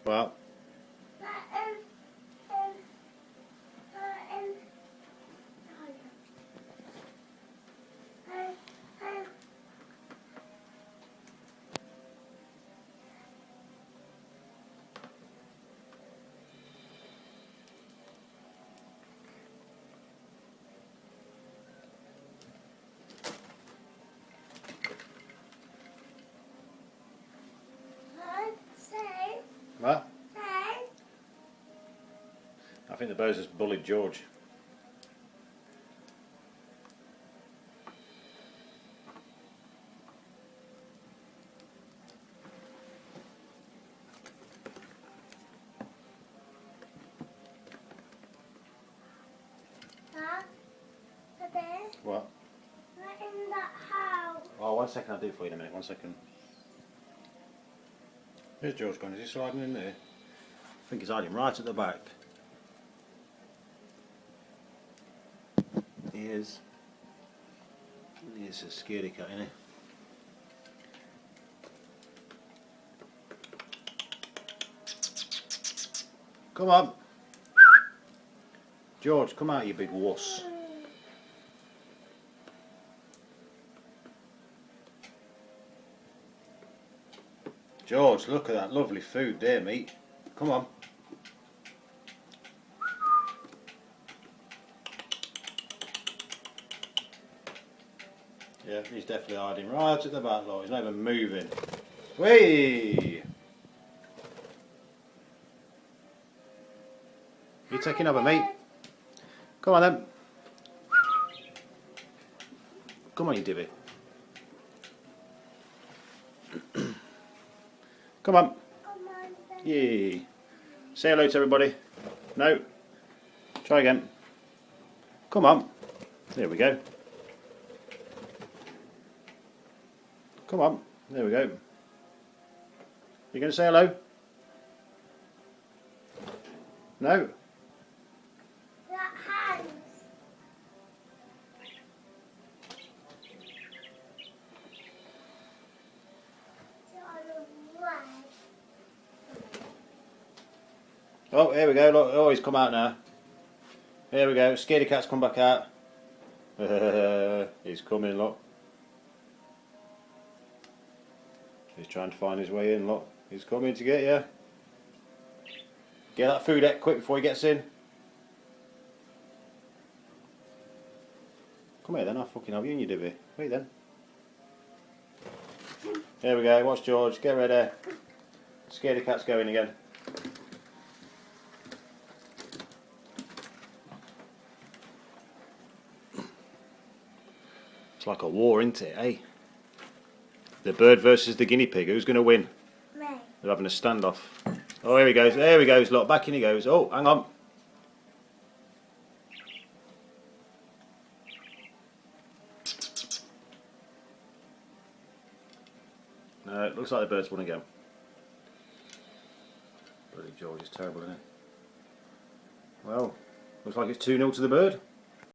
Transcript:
What? What? I think the birds just bullied George. What? In that house. Oh, 1 second, I'll do it for you in a minute, 1 second. Where's George gone? Is he sliding in there? I think he's hiding right at the back. He is. He's a scaredy cat, isn't he? Come on. George, come out, you big wuss. George, look at that lovely food there, mate. Come on. Yeah, he's definitely hiding right at the back, look. He's not even moving. Whee! You taking over, mate? Come on then. Come on, you divvy. Come on. Yay. Say hello to everybody. No. Try again. Come on. There we go. Come on. There we go. You going to say hello? No. That hands. Oh, here we go. Look. Oh, he's come out now. Here we go. Scaredy cat's come back out. He's coming, look. He's trying to find his way in, look. He's coming to get you. Get that food out quick before he gets in. Come here then, I'll fucking have you in your divvy. Wait then. Here we go, watch George, get ready. Scaredy cat's going again. It's like a war, isn't it, eh? The bird versus the guinea pig. Who's going to win? Me. They're having a standoff. Oh, here he goes. There he goes. Look, back in he goes. Oh, hang on. No, it looks like the birds want to go. Bloody George is terrible, isn't it? Well, looks like it's 2-0 to the bird.